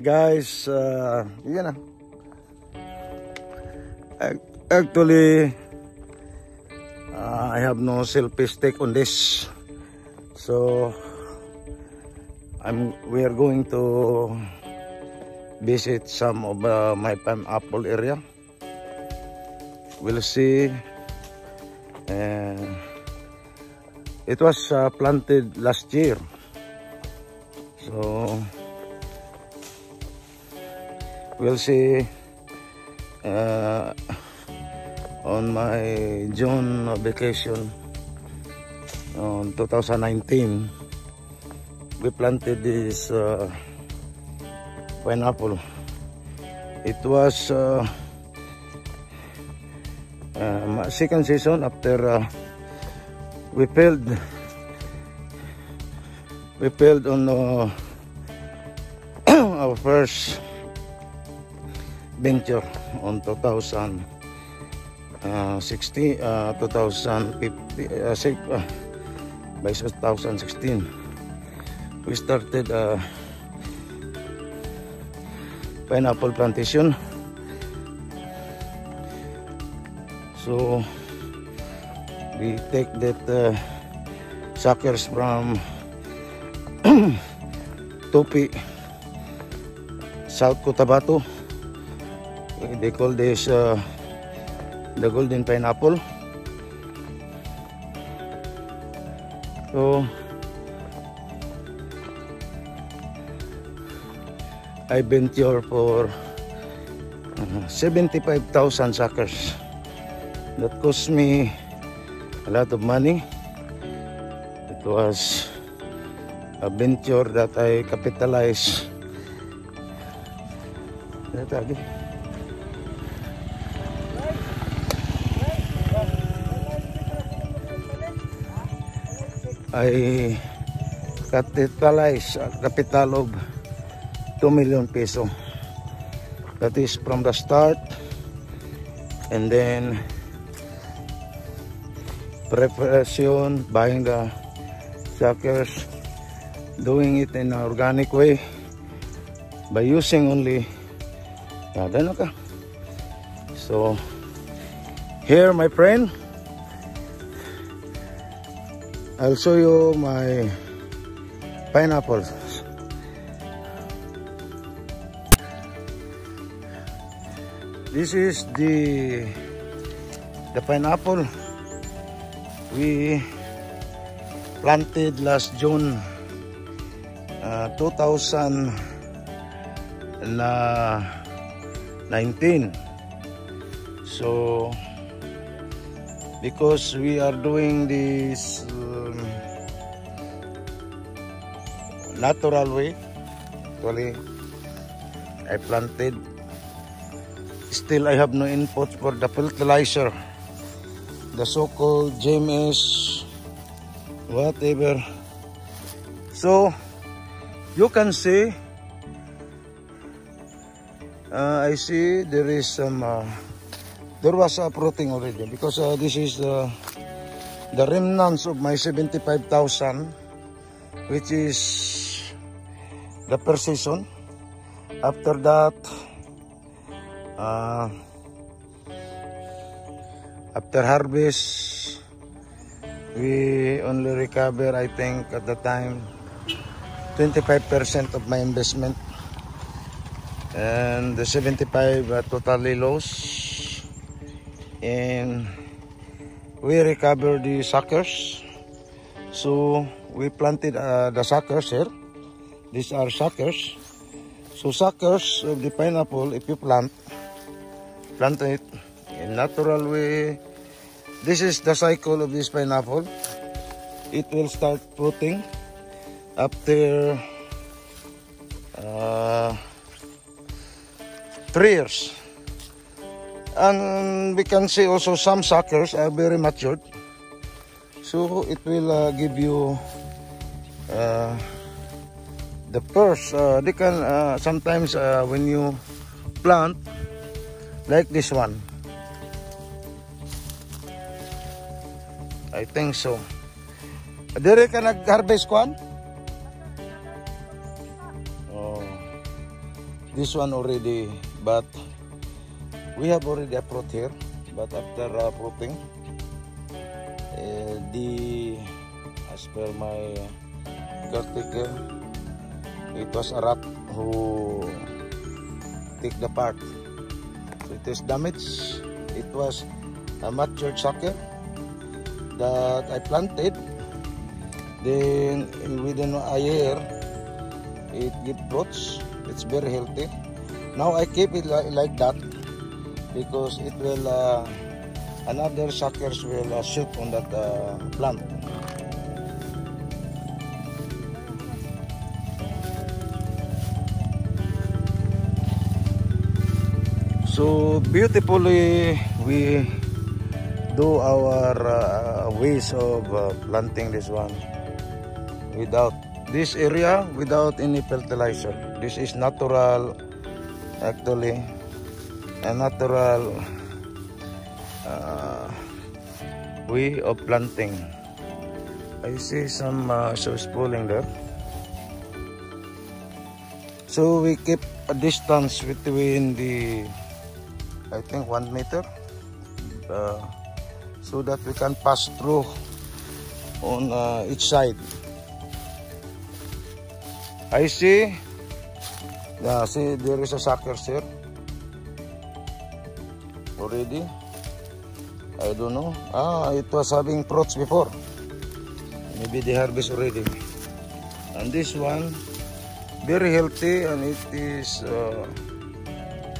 guys, yan na. Actually, I have no selfie stick on this, so we are going to visit some of my pineapple area. We'll see. It was planted last year, so we'll see on my June vacation on 2019. We planted this pineapple. It was second season after we failed on our first venture on 2016 by 2016 we started pineapple plantation. So we take that suckers from Tupi, South Cotabato. They call this the golden pineapple. So I venture for 75,000 suckers. That cost me a lot of money. It was a venture that I capitalized. I capitalized a capital of 2 million peso. That is from the start, and then preparation, buying the suckers, doing it in an organic way by using only so here, my friend, I'll show you my pineapples. This is the pineapple we planted last June 2019. So because we are doing this natural way, actually I planted. Still I have no input for the fertilizer, the so-called GMS, whatever. So you can see, I see there is some, there was uprooting already, because this is the remnants of my 75,000, which is the per season. After that, after harvest, we only recover, I think at the time, 25% of my investment, and the 75 totally lost. And we recover the suckers, so we planted the suckers here. These are suckers. So suckers of the pineapple, if you plant it in natural way, this is the cycle of this pineapple. It will start fruiting after 3 years. And we can see also some suckers are very matured, so it will give you the first. They can sometimes when you plant like this one, I think so. Dire ka nag-harvest kwan? Oh. this one already, but we have already a fruit here. But after fruiting, as per my caretaker, it was a rat who take the part. So it is damaged. It was a matured sucker that I planted. Then within a year, it gives fruits. It's very healthy. Now I keep it like that because it will another suckers will shoot on that plant. So beautifully we do our ways of planting this one without this area, without any fertilizer. This is natural, actually a natural way of planting. I see some spooling there. So we keep a distance between the, I think 1 meter, so that we can pass through on each side. I see, see there is a sucker here already. I don't know. It was having fruits before. Maybe they harvest already. And this one, very healthy, and it is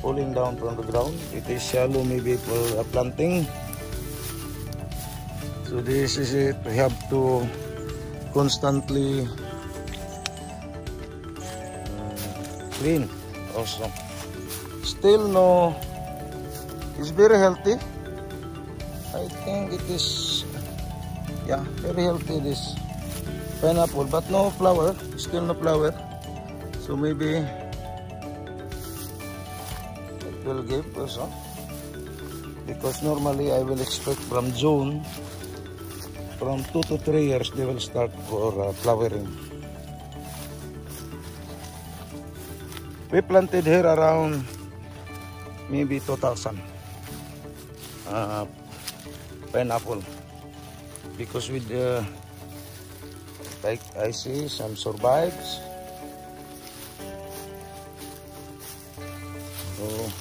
falling down from the ground. It is shallow, maybe for planting. So this is it. We have to constantly clean also. Still no, it's very healthy. I think it is, yeah, very healthy, this pineapple, but no flower, still no flower. So maybe it will give also, because normally I will expect from June, from 2 to 3 years they will start for flowering. We planted here around maybe 2,000 pineapple, because with the, like I see some survives. So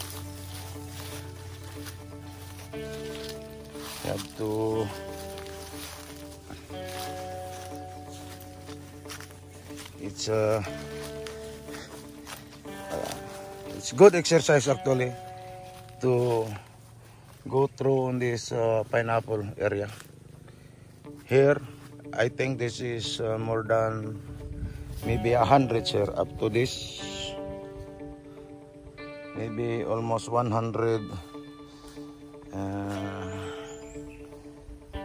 you have to it's good exercise actually to go through on this pineapple area. Here I think this is more than maybe 100 here up to this, maybe almost 100,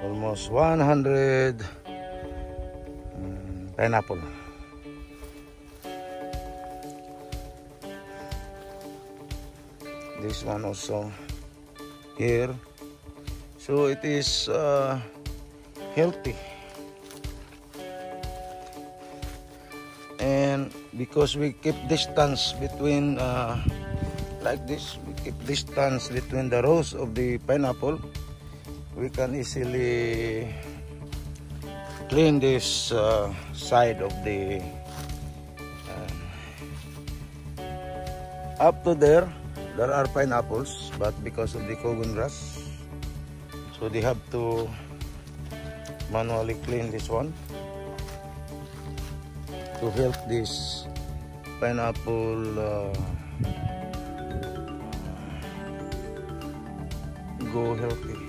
almost 100 pineapple. This one also here, so it is healthy, and because we keep distance between like this, we keep distance between the rows of the pineapple, we can easily clean this side of the up to there. There are pineapples, but because of the cogon grass, so they have to manually clean this one to help this pineapple go healthy.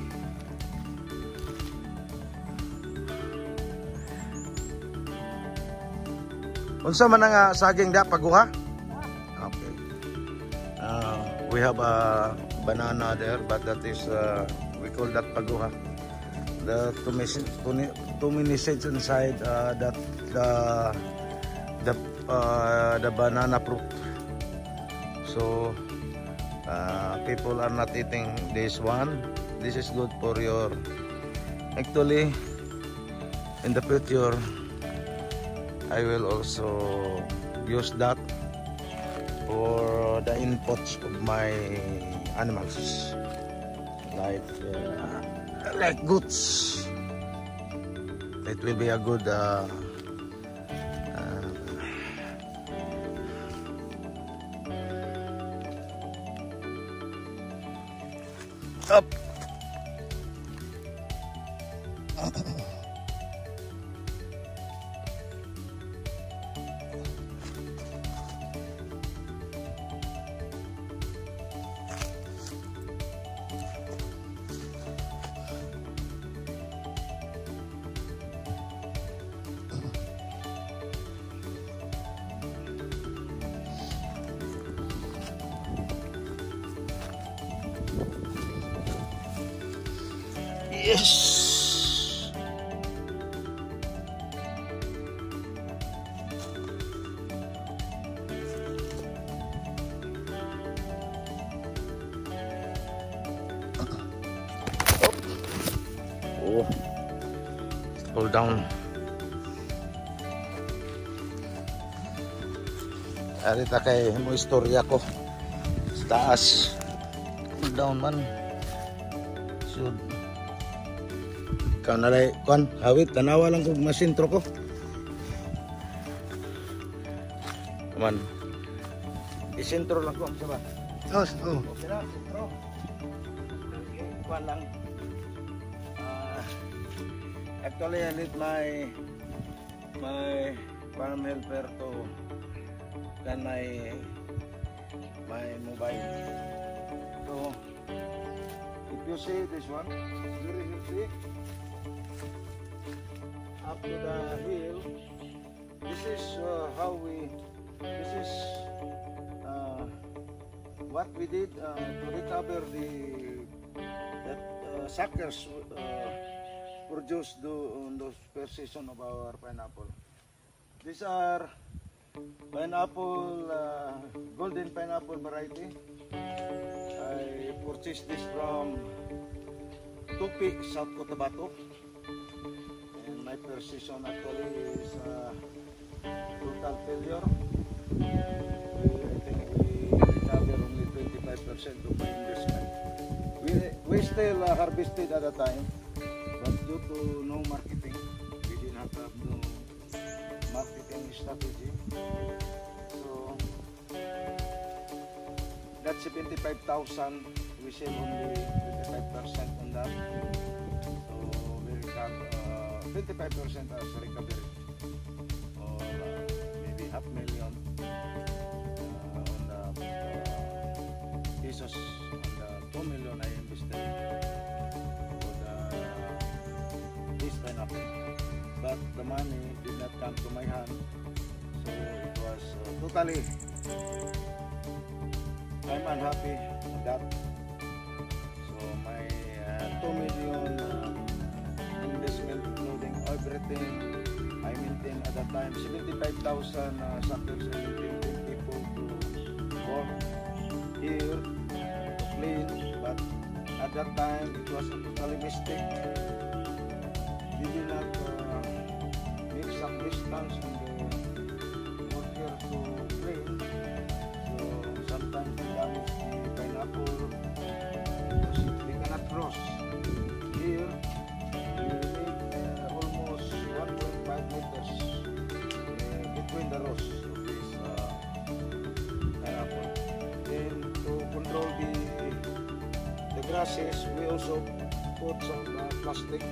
Unsa man nga saging da paguha? Okay. We have a banana there, but that is we call that paguha. The tuminisage inside that the banana fruit. So people are not eating this one. This is good for your, actually in the future I will also use that for the inputs of my animals, like goats. It will be a good up. Yes. Oh, pull down. Arita kay mo istorya ko sa taas. Pull down man. Should kanalay kon hawit tanawa lang kog masintro ko. Man. Isintro lang ko sa ba. Oh. Okay na, sintro. Kuan lang. Actually, I need my farm helper to can my mobile. So if you see this one, very healthy. Up to the hill. This is what we did to recover that suckers produced on those first season of our pineapple. These are pineapple, golden pineapple variety. I purchased this from Tupi, South Cotabato. And my first season actually is total failure. I think we recover only 25% of my investment. We still harvested at the time, but due to no marketing, we did not have no marketing strategy. So that 75,000, we sell only 25% on that. So we recover 25% as recovery, or maybe $500,000 on the pesos. On the 2 million I invested for this pineapple, but the money did not come to my hand, so it was totally, I'm unhappy with that. So my 2 million investment, including everything, I maintained at that time 75,000 suckers. I maintained people to work here to clean, but at that time it was a totally mistake. We did not make some distance in the worker to clean, so sometimes we damage the pineapple because they cannot cross. Here we make almost 1.5 meters between the rows of this pineapple. Then to control the grasses, we also put some plastic.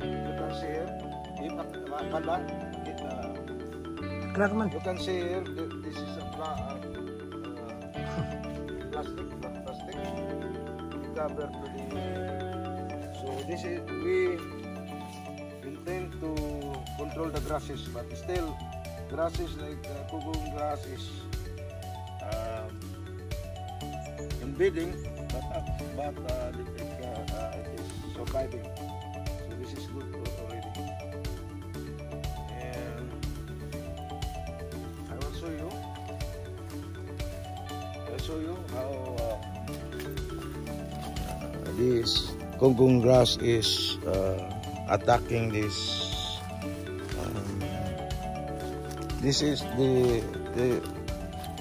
You can see here, you can see here, this is a plastic cover to the. So this is, we intend to control the grasses, but still grasses like kugong grass is invading, but it is surviving. So this is good already. And I will show you how this kugong grass is attacking this. This is the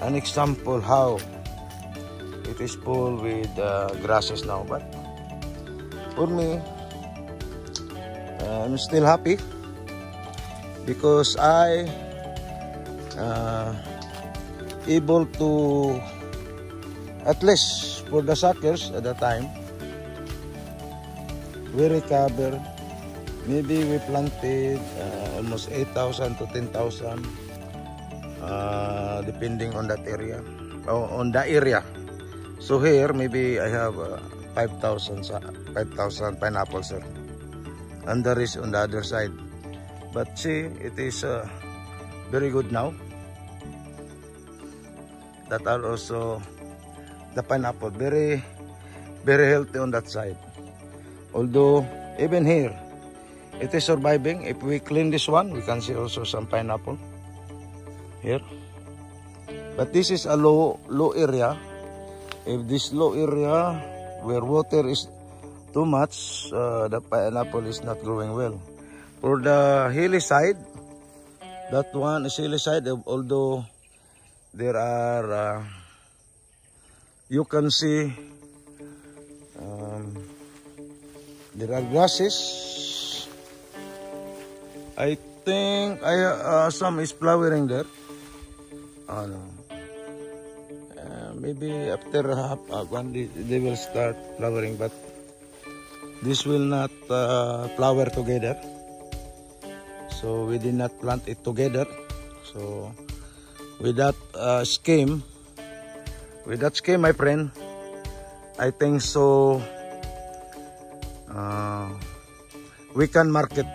an example how it is full with grasses now. But for me, I'm still happy because I able to, at least for the suckers at the time, we recovered. Maybe we planted almost 8,000 to 10,000 depending on that area, on the area. So here maybe I have 5,000 pineapples here, and there is on the other side. But see, it is very good now. That are also the pineapple very healthy on that side. Although even here it is surviving. If we clean this one, we can see also some pineapple here. But this is a low area. If this low area where water is too much, the pineapple is not growing well. For the hilly side, that one is hilly side, although there are, you can see there are grasses. I think some is flowering there. Maybe after one they will start flowering, but this will not flower together. So we did not plant it together. So with that scheme, my friend, I think so we can market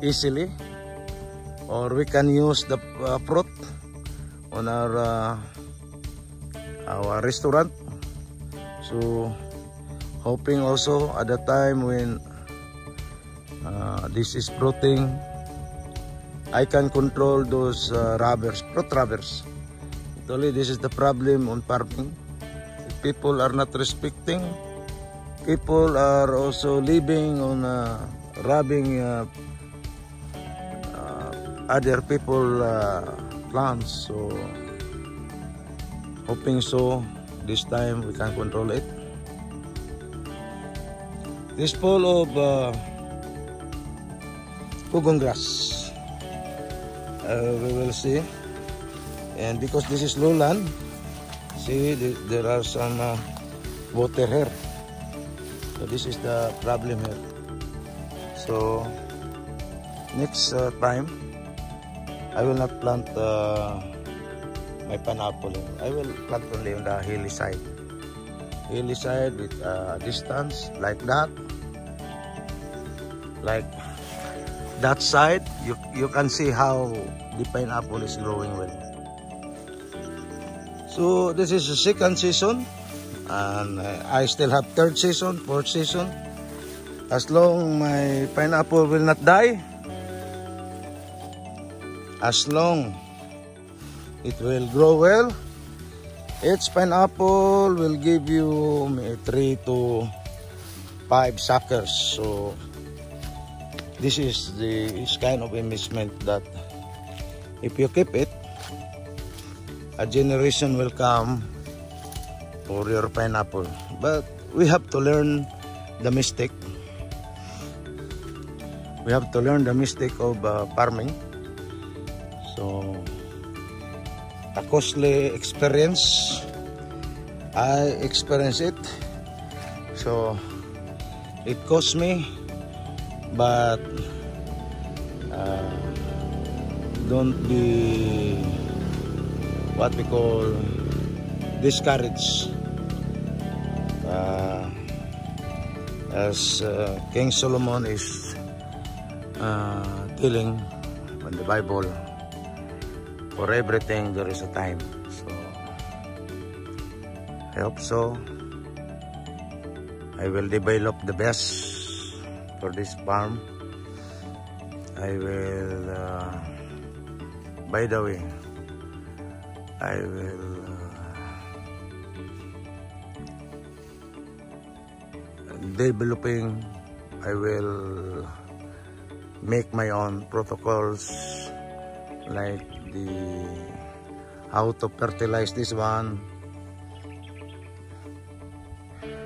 easily, or we can use the fruit on our restaurant. So hoping also at the time when this is fruiting, I can control those fruit rubbers. Actually, this is the problem on farming. If people are not respecting, people are also living on robbing other people plants. So hoping so this time we can control it. This full of pugong grass. We will see. And because this is lowland, see there are some water here. So this is the problem here. So next time I will not plant my pineapple. I will plant only on the hilly side. Hilly side with distance like that. Like that side, you can see how the pineapple is growing well. So this is the second season, and I still have third season, fourth season. As long my pineapple will not die, as long it will grow well, each pineapple will give you 3 to 5 suckers. So this is the kind of investment that if you keep it, a generation will come for your pineapple. But we have to learn the mistake. We have to learn the mistake of farming. So a costly experience. I experienced it. So it cost me, but don't be what we call discouraged. As King Solomon is telling in the Bible, for everything there is a time. So I hope so. I will develop the best for this farm. I will by the way, I will developing, I will make my own protocols like the how to fertilize this one.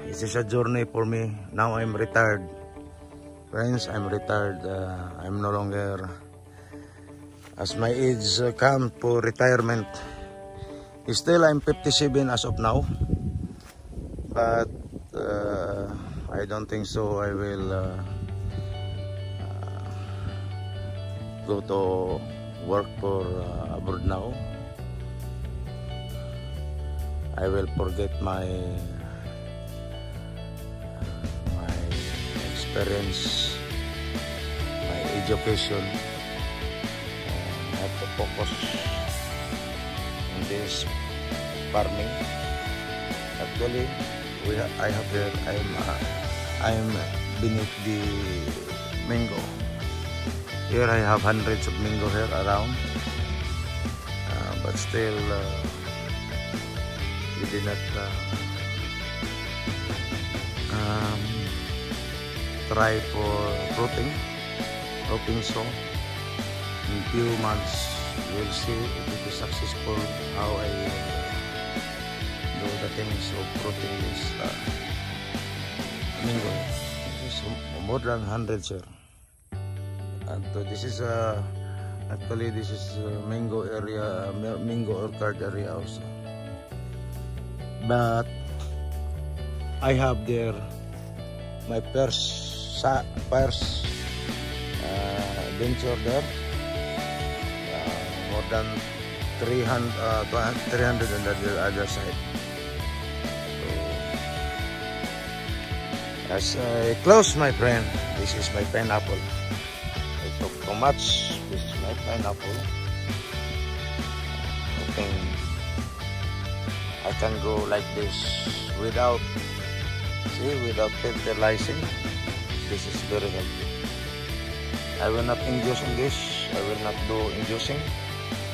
This is a journey for me. Now I'm retired. Friends, I'm retired. I'm no longer, as my age come for retirement. Still, I'm 57 as of now. But I don't think so I will go to work for abroad now. I will forget my experience, my education. I have to focus on this farming. Actually, I have here. I'm beneath the mango. Here I have hundreds of mango here around, but still we did not try for fruiting. Hoping so. In few months, we'll see if it is successful. How I do the things of fruiting this mango. This is more than 100 here. And this is actually this is mango area, mango orchard area also. But I have there my first venture there. More than 300 on the other side. So, as I close, my friend, this is my pineapple. I took too much. This is my pineapple. I think I can go like this without fertilizing. This is very healthy. I will not induce on this. I will not do inducing.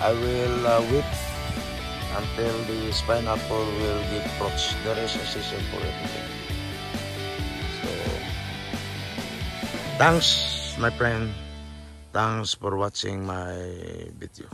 I will wait until this pineapple will give fruits. There is a season for everything. So, thanks, my friend. Thanks for watching my video.